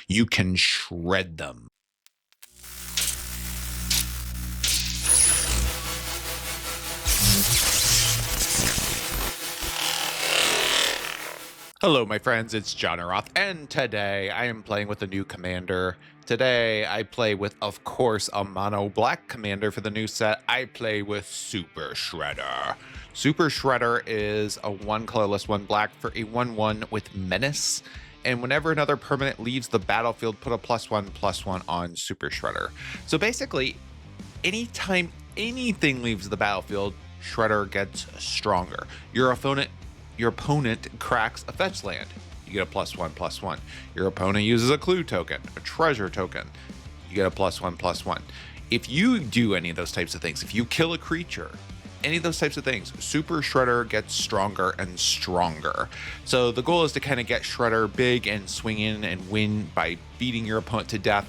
You can shred them. Hello, my friends, it's Johnaroth, and today I am playing with a new commander. Today I play with, of course, a mono black commander for the new set. I play with Super Shredder. Super Shredder is a 1 colorless 1 black for a 1/1 with menace. And whenever another permanent leaves the battlefield, put a +1/+1 on Super Shredder. So basically, anytime anything leaves the battlefield, Shredder gets stronger. Your opponent cracks a fetch land. You get a +1/+1. Your opponent uses a clue token, a treasure token. You get a +1/+1. If you do any of those types of things, if you kill a creature, any of those types of things, Super Shredder gets stronger and stronger. So the goal is to kind of get Shredder big and swing in and win by beating your opponent to death.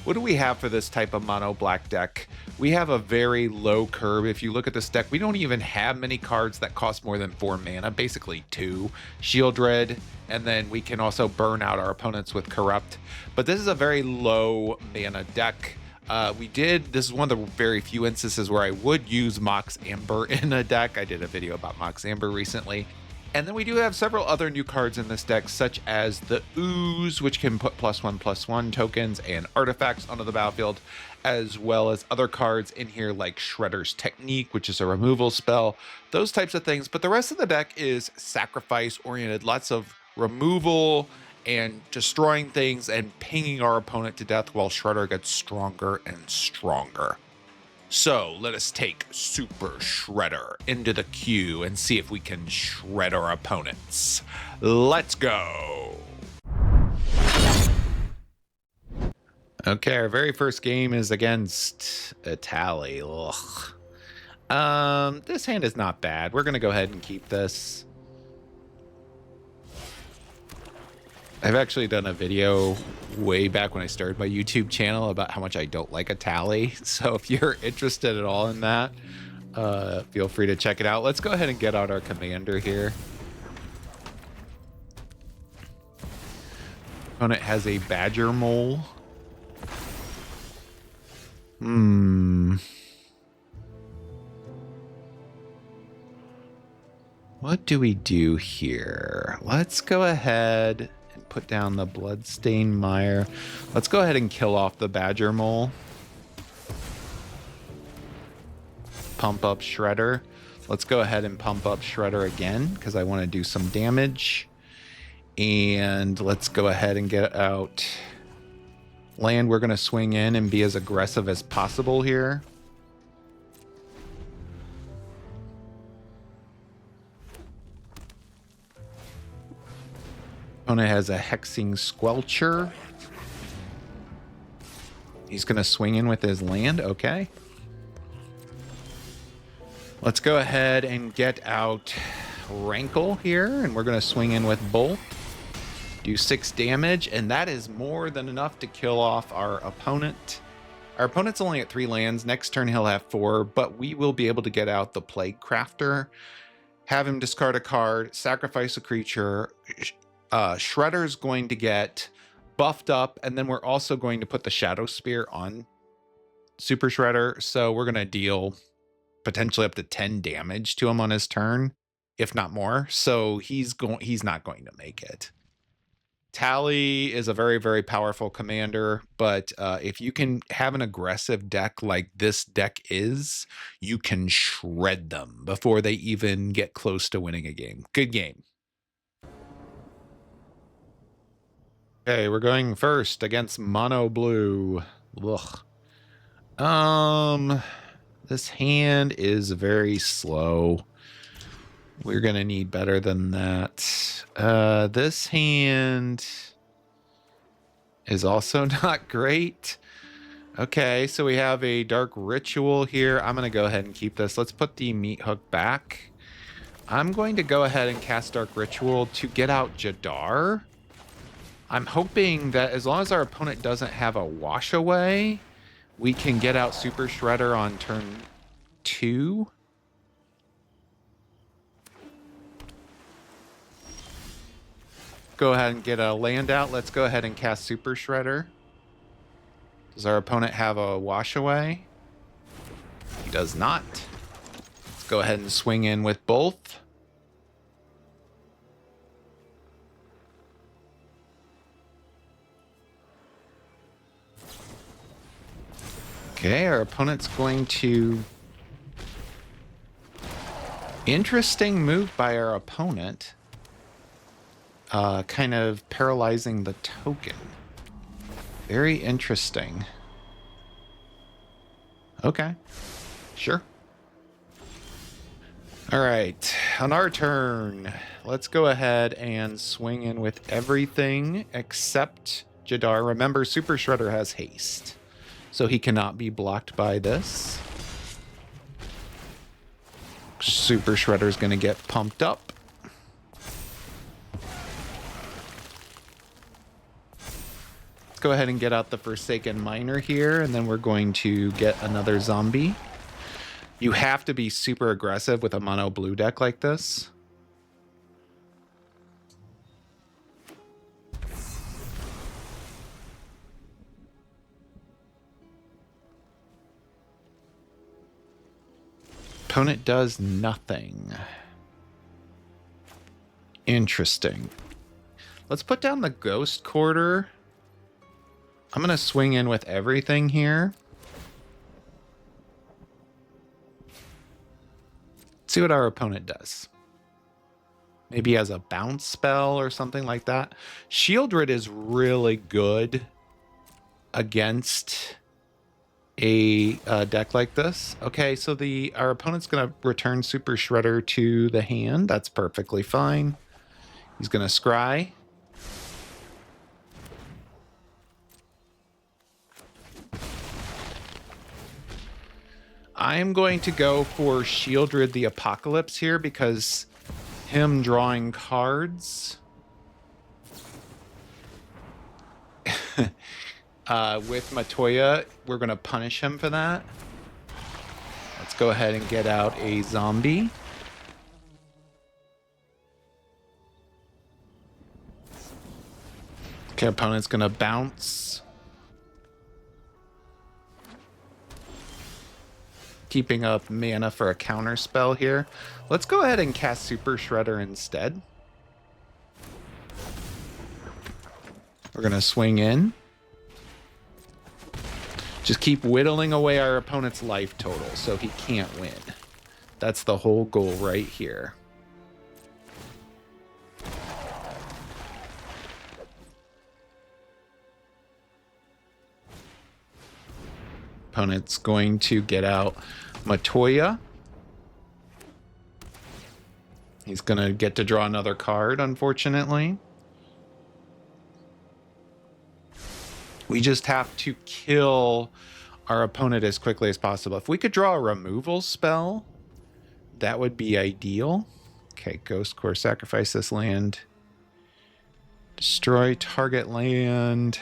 What do we have for this type of mono black deck? We have a very low curve. If you look at this deck, we don't even have many cards that cost more than 4 mana, basically 2. Shield Red, and then we can also burn out our opponents with Corrupt. But this is a very low mana deck. This is one of the very few instances where I would use Mox Amber in a deck. I did a video about Mox Amber recently. And then we do have several other new cards in this deck, such as the Ooze, which can put +1/+1 tokens and artifacts onto the battlefield, as well as other cards in here like Shredder's Technique, which is a removal spell, those types of things. But the rest of the deck is sacrifice oriented, lots of removal and destroying things and pinging our opponent to death while Shredder gets stronger and stronger. So let us take Super Shredder into the queue and see if we can shred our opponents. Let's go. Okay, our very first game is against Italy. This hand is not bad. We're gonna go ahead and keep this. I've actually done a video way back when I started my YouTube channel about how much I don't like a tally. So if you're interested at all in that, feel free to check it out. Let's go ahead and get out our commander here. Opponent has a badger mole. What do we do here? Let's go ahead and put down the Bloodstained Mire. Let's go ahead and kill off the Badger Mole. Pump up Shredder. Let's go ahead and pump up Shredder again because I want to do some damage. And let's go ahead and get out land. We're going to swing in and be as aggressive as possible here. Opponent has a Hexing Squelcher. He's going to swing in with his land. Okay. Let's go ahead and get out Rankle here, and we're going to swing in with Bolt. Do 6 damage, and that is more than enough to kill off our opponent. Our opponent's only at 3 lands. Next turn he'll have 4, but we will be able to get out the Plague Crafter, have him discard a card, sacrifice a creature. Shredder's going to get buffed up, and then we're also going to put the Shadow Spear on Super Shredder, so we're going to deal potentially up to 10 damage to him on his turn, if not more. So he's not going to make it. Tally is a very, very powerful commander, but if you can have an aggressive deck like this deck is, you can shred them before they even get close to winning a game. Good game. Okay, we're going first against Mono Blue. Ugh. This hand is very slow. We're gonna need better than that. This hand is also not great. Okay, so we have a Dark Ritual here. I'm gonna go ahead and keep this. Let's put the Meat Hook back. I'm going to go ahead and cast Dark Ritual to get out Jadar. I'm hoping that as long as our opponent doesn't have a Wash Away, we can get out Super Shredder on turn 2. Go ahead and get a land out. Let's go ahead and cast Super Shredder. Does our opponent have a wash away? He does not. Let's go ahead and swing in with both. Okay, our opponent's going to... Interesting move by our opponent. Kind of paralyzing the token. Very interesting. Okay, sure. All right, on our turn, let's go ahead and swing in with everything except Jadar. Remember, Super Shredder has haste, so he cannot be blocked by this. Super Shredder's going to get pumped up. Let's go ahead and get out the Forsaken Miner here, and then we're going to get another zombie. You have to be super aggressive with a mono blue deck like this. Opponent does nothing. Interesting. Let's put down the Ghost Quarter. I'm going to swing in with everything here. See what our opponent does. Maybe he has a bounce spell or something like that. Shieldred is really good against a deck like this. Okay, so our opponent's going to return Super Shredder to the hand. That's perfectly fine. He's going to scry. I'm going to go for Shieldred the Apocalypse here because him drawing cards with Matoya, we're going to punish him for that. Let's go ahead and get out a zombie. Okay, opponent's going to bounce. Keeping up mana for a counter spell here. Let's go ahead and cast Super Shredder instead. We're going to swing in. Just keep whittling away our opponent's life total so he can't win. That's the whole goal right here. Opponent's going to get out Matoya. He's going to get to draw another card, unfortunately. We just have to kill our opponent as quickly as possible. If we could draw a removal spell, that would be ideal. Okay, Ghost Core, sacrifice this land. Destroy target land.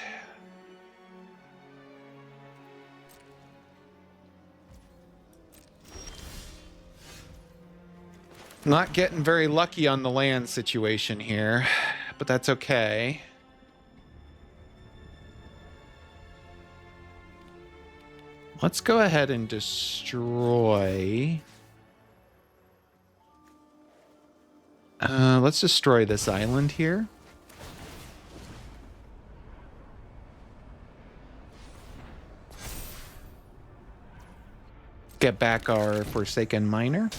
Not getting very lucky on the land situation here, but that's okay. Let's go ahead and destroy. Let's destroy this island here. Get back our Forsaken Miner.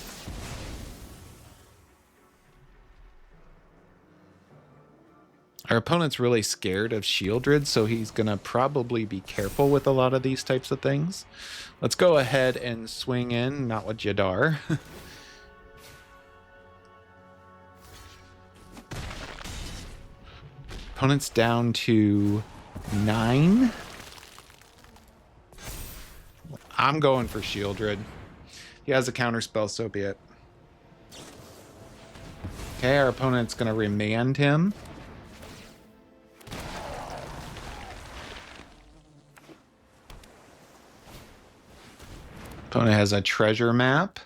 Our opponent's really scared of Shieldred, so he's going to probably be careful with a lot of these types of things. Let's go ahead and swing in, not with Jadar. Opponent's down to 9. I'm going for Shieldred. He has a counter spell, so be it. Okay, our opponent's going to remand him. Opponent has a treasure map.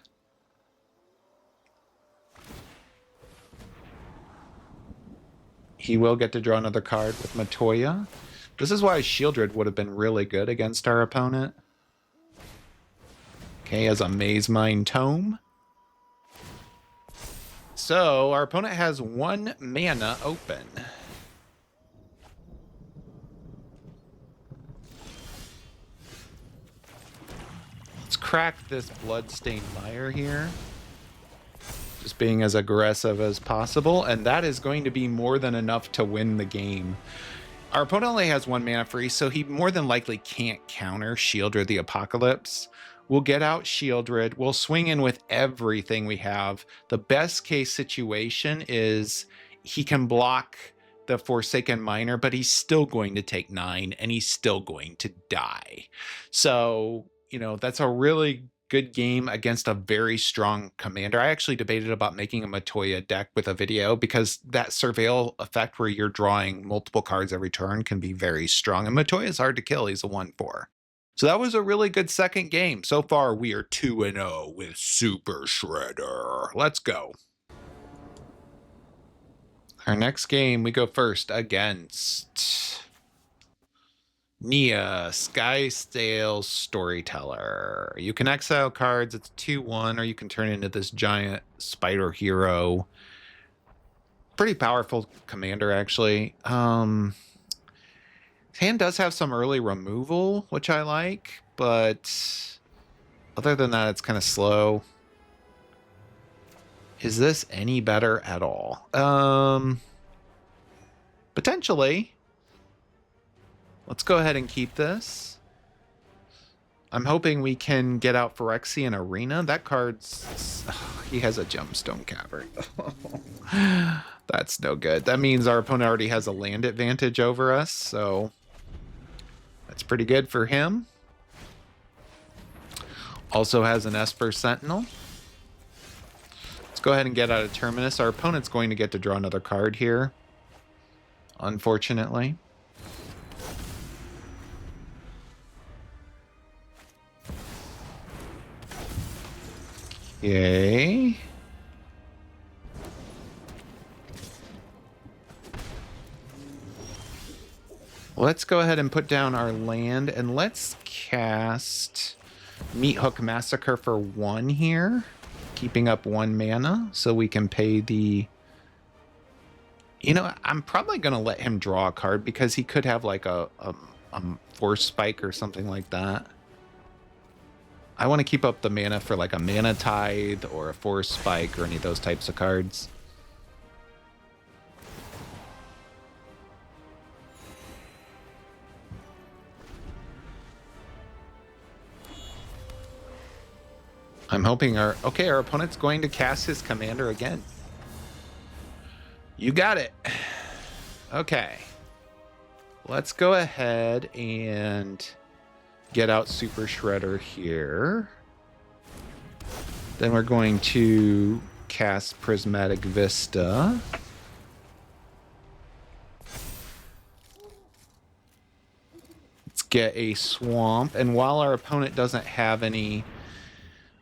He will get to draw another card with Matoya. This is why Shieldred would have been really good against our opponent. Okay, as a Maze Mine Tome. So our opponent has 1 mana open. Let's crack this Bloodstained Mire here. Just being as aggressive as possible, and that is going to be more than enough to win the game. Our opponent only has 1 mana free, so he more than likely can't counter Shieldred the Apocalypse. We'll get out Shieldred. We'll swing in with everything we have. The best case situation is he can block the Forsaken Miner, but he's still going to take 9, and he's still going to die. So, you know, that's a really good game against a very strong commander. I actually debated about making a Matoya deck with a video because that surveil effect where you're drawing multiple cards every turn can be very strong. And Matoya is hard to kill. He's a 1/4. So that was a really good second game. So far, we are 2-0 with Super Shredder. Let's go. Our next game, we go first against Nia, Skystale Storyteller. You can exile cards. It's 2/1, or you can turn into this giant spider hero. Pretty powerful commander, actually. Hand does have some early removal, which I like, but other than that, it's kind of slow. Is this any better at all? Potentially. Let's go ahead and keep this. I'm hoping we can get out Phyrexian Arena. That card's... Oh, he has a Gemstone Cavern. That's no good. That means our opponent already has a land advantage over us, so... That's pretty good for him. Also has an Esper Sentinel. Let's go ahead and get out of Terminus. Our opponent's going to get to draw another card here, unfortunately. Yay. Let's go ahead and put down our land, and let's cast Meathook Massacre for 1 here, keeping up 1 mana, so we can pay the... You know, I'm probably going to let him draw a card, because he could have like a Force Spike or something like that. I want to keep up the mana for like a Mana Tithe or a Force Spike or any of those types of cards. I'm hoping our opponent's going to cast his commander again. You got it. Okay. Let's go ahead and get out Super Shredder here. Then we're going to cast Prismatic Vista. Let's get a Swamp. And while our opponent doesn't have any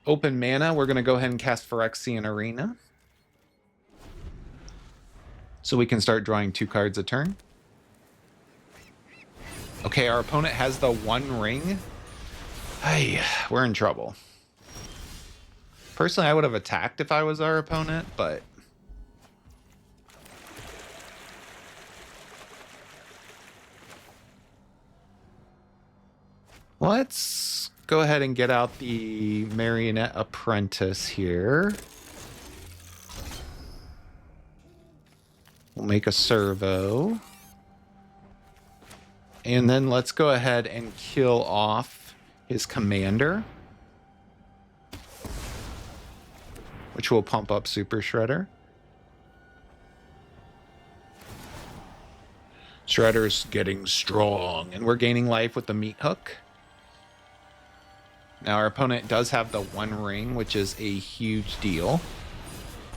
open mana, we're going to go ahead and cast Phyrexian Arena, so we can start drawing 2 cards a turn. Okay, our opponent has the 1 ring. Hey, we're in trouble. Personally, I would have attacked if I was our opponent, but... Let's go ahead and get out the Marionette Apprentice here. We'll make a servo. And then let's go ahead and kill off his commander, which will pump up Super Shredder. Shredder's getting strong, and we're gaining life with the Meathook. Now our opponent does have the 1 ring, which is a huge deal.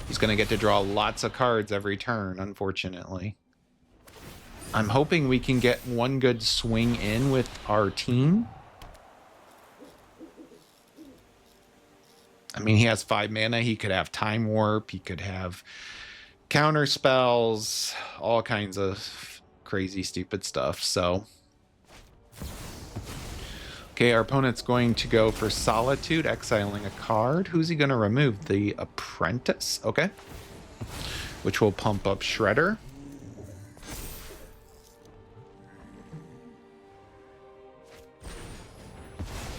He's going to get to draw lots of cards every turn, unfortunately. I'm hoping we can get 1 good swing in with our team. I mean, he has 5 mana. He could have Time Warp. He could have counter spells, all kinds of crazy, stupid stuff. So, okay, our opponent's going to go for Solitude, exiling a card. Who's he going to remove? The Apprentice. Okay. Which will pump up Shredder.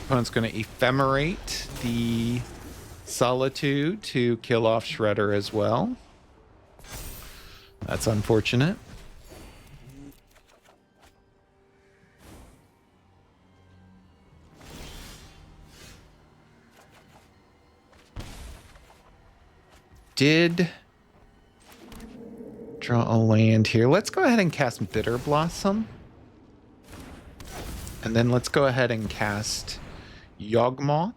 Opponent's going to Ephemerate the Solitude to kill off Shredder as well. That's unfortunate. Did draw a land here. Let's go ahead and cast Bitter Blossom. And then let's go ahead and cast Yawgmoth.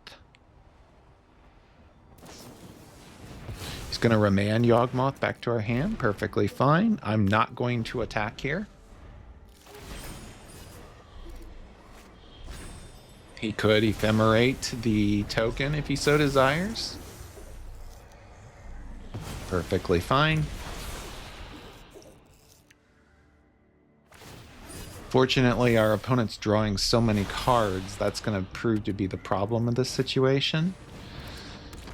He's going to remand Yawgmoth back to our hand. Perfectly fine. I'm not going to attack here. He could ephemerate the token if he so desires. Perfectly fine. Fortunately, our opponent's drawing so many cards, that's going to prove to be the problem of this situation.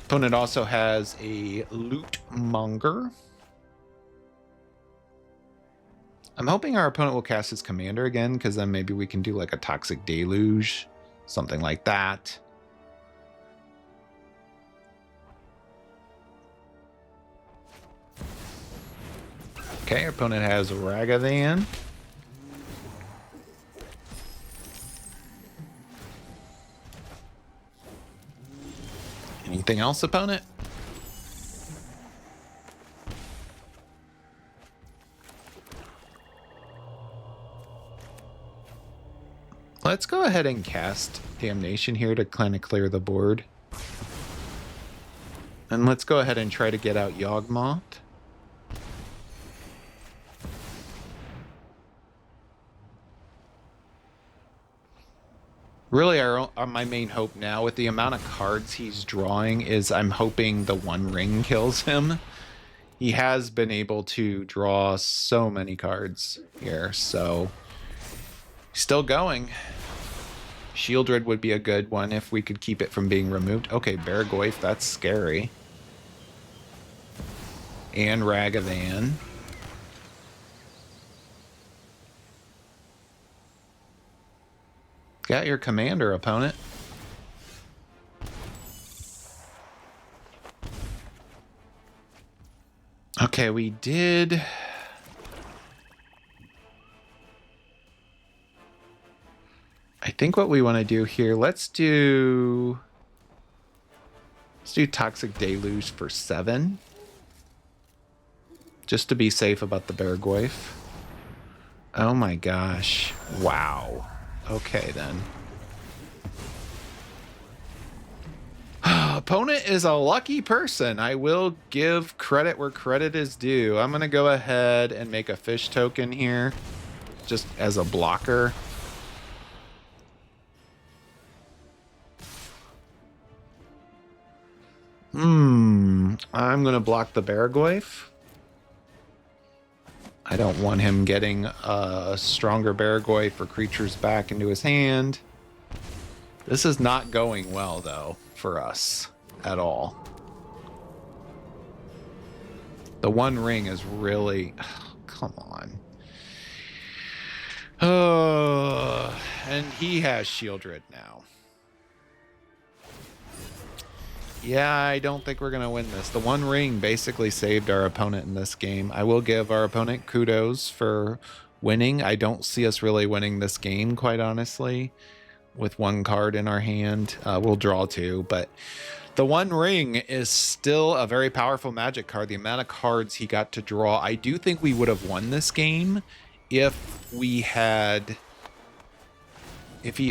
Opponent also has a Loot Monger. I'm hoping our opponent will cast his commander again, because then maybe we can do like a Toxic Deluge, something like that. Okay, our opponent has Ragavan. Anything else, opponent? Let's go ahead and cast Damnation here to kind of clear the board. And let's go ahead and try to get out Yawgmoth. Really, my main hope now with the amount of cards he's drawing is I'm hoping the One Ring kills him. He has been able to draw so many cards here, so still going. Shieldred would be a good one if we could keep it from being removed. Okay, Bargoyf, that's scary. And Ragavan. Got your commander, opponent. Okay, we did. I think what we want to do here, let's do Toxic Deluge for 7. Just to be safe about the Bargoyf. Oh my gosh. Wow. Okay, then. Opponent is a lucky person. I will give credit where credit is due. I'm going to go ahead and make a fish token here, just as a blocker. I'm going to block the Bargoyf. I don't want him getting a stronger Bargoyf or creatures back into his hand. This is not going well, though, for us at all. The One Ring is really... Oh, come on. And he has Shieldred now. Yeah, I don't think we're going to win this. The One Ring basically saved our opponent in this game. I will give our opponent kudos for winning. I don't see us really winning this game, quite honestly, with one card in our hand. We'll draw 2, but the One Ring is still a very powerful Magic card. The amount of cards he got to draw, I do think we would have won this game if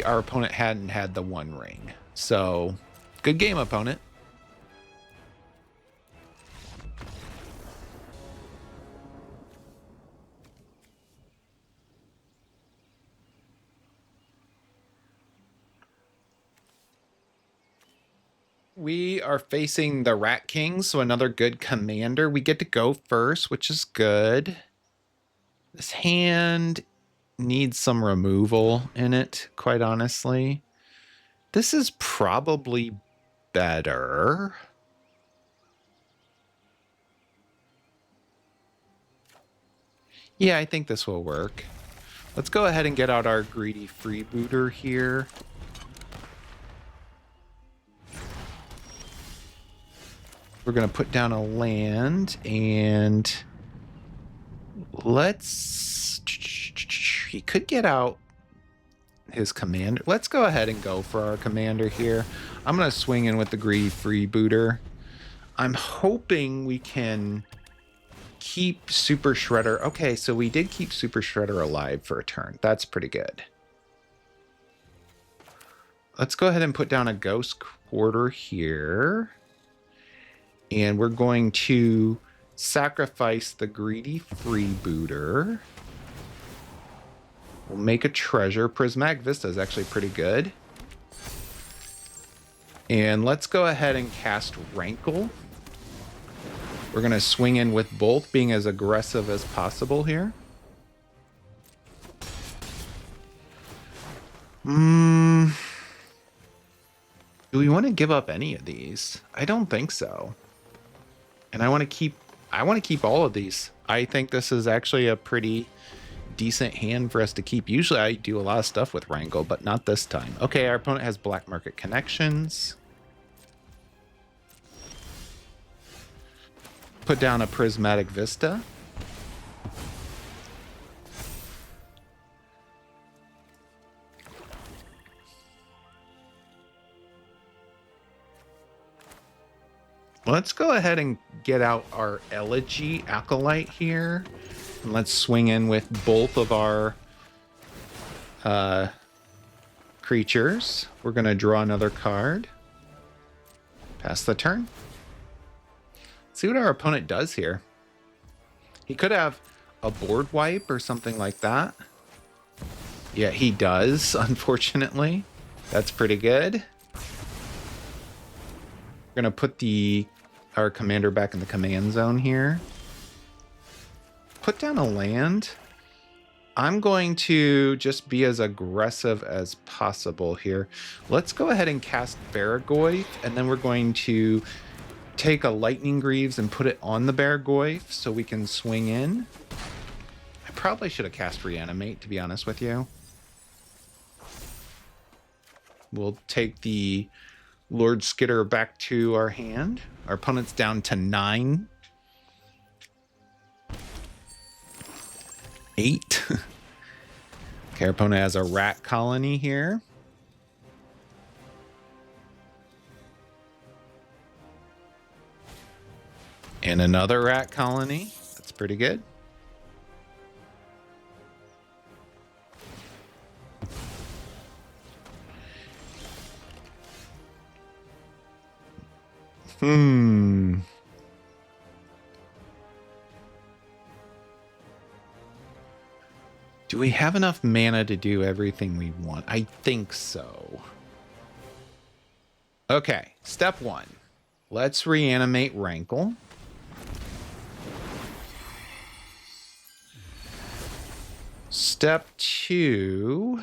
our opponent hadn't had the One Ring. So, good game, opponent. We are facing the Rat King, so another good commander. We get to go first, which is good. This hand needs some removal in it, quite honestly. This is probably better. Yeah, I think this will work. Let's go ahead and get out our greedy freebooter here. We're going to put down a land and let's... He could get out his commander. Let's go ahead and go for our commander here. I'm going to swing in with the greedy freebooter. I'm hoping we can keep Super Shredder. Okay, so we did keep Super Shredder alive for a turn. That's pretty good. Let's go ahead and put down a Ghost Quarter here. And we're going to sacrifice the greedy freebooter. We'll make a treasure. Prismatic Vista is actually pretty good. And let's go ahead and cast Rankle. We're going to swing in with both, being as aggressive as possible here. Do we want to give up any of these? I don't think so. And I want to keep all of these. I think this is actually a pretty decent hand for us to keep. Usually I do a lot of stuff with Wrangle, but not this time. Okay, our opponent has black market connections. Put down a Prismatic Vista. Let's go ahead and get out our Elegy Acolyte here. And let's swing in with both of our creatures. We're going to draw another card. Pass the turn. See what our opponent does here. He could have a board wipe or something like that. Yeah, he does, unfortunately. That's pretty good. We're going to put our commander back in the command zone here. Put down a land. I'm going to just be as aggressive as possible here. Let's go ahead and cast Barragoyf, and then we're going to take a Lightning Greaves and put it on the Barragoyf so we can swing in. I probably should have cast Reanimate, to be honest with you. We'll take the Lord Skitter back to our hand. Our opponent's down to 9. 8. Okay, our opponent has a rat colony here. And another rat colony. That's pretty good. Do we have enough mana to do everything we want? I think so. Okay, step 1. Let's reanimate Rankle. Step 2.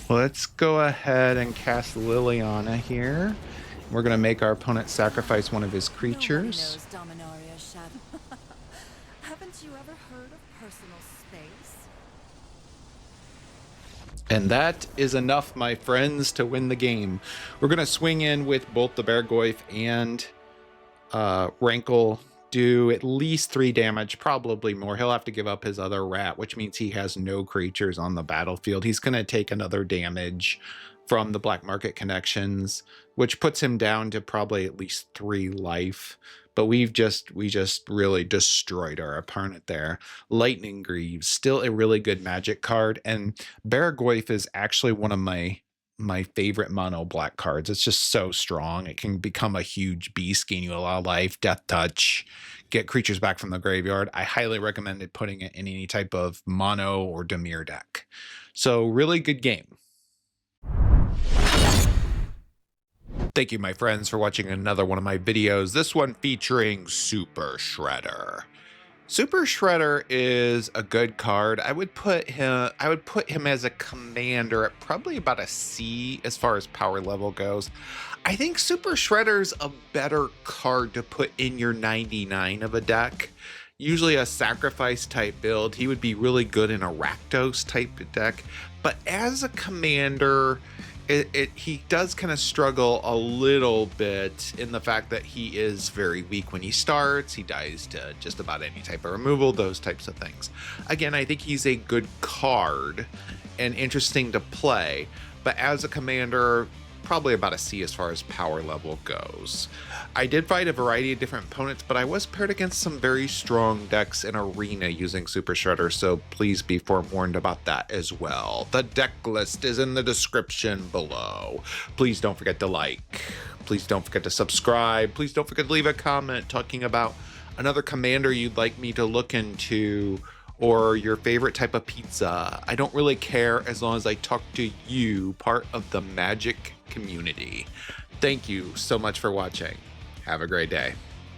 Let's go ahead and cast Liliana here. We're going to make our opponent sacrifice one of his creatures. Haven't you ever heard of personal space? And that is enough, my friends, to win the game. We're going to swing in with both the Barragoyf and Rankle. Do at least 3 damage, probably more. He'll have to give up his other rat, which means he has no creatures on the battlefield. He's going to take another damage from the black market connections, which puts him down to probably at least 3 life. But we just really destroyed our opponent there. Lightning Greaves, still a really good magic card, and Barragoyf is actually one of my my favorite mono black cards. It's just so strong. It can become a huge beast, gain you a lot of life, death touch, get creatures back from the graveyard. I highly recommend putting it in any type of mono or Dimir deck. So really good game. Thank you, my friends, for watching another one of my videos. This one featuring Super Shredder. Super Shredder is a good card. I would put him as a commander at probably about a C as far as power level goes. I think Super Shredder's a better card to put in your 99 of a deck. Usually a sacrifice type build. He would be really good in a Rakdos type deck. But as a commander, he does kind of struggle a little bit in the fact that he is very weak when he starts. He dies to just about any type of removal, those types of things. Again, I think he's a good card and interesting to play, but as a commander, probably about a C as far as power level goes. I did fight a variety of different opponents, but I was paired against some very strong decks in Arena using Super Shredder, so please be forewarned about that as well. The deck list is in the description below. Please don't forget to like. Please don't forget to subscribe. Please don't forget to leave a comment talking about another commander you'd like me to look into, or your favorite type of pizza. I don't really care as long as I talk to you, part of the Magic community. Thank you so much for watching. Have a great day.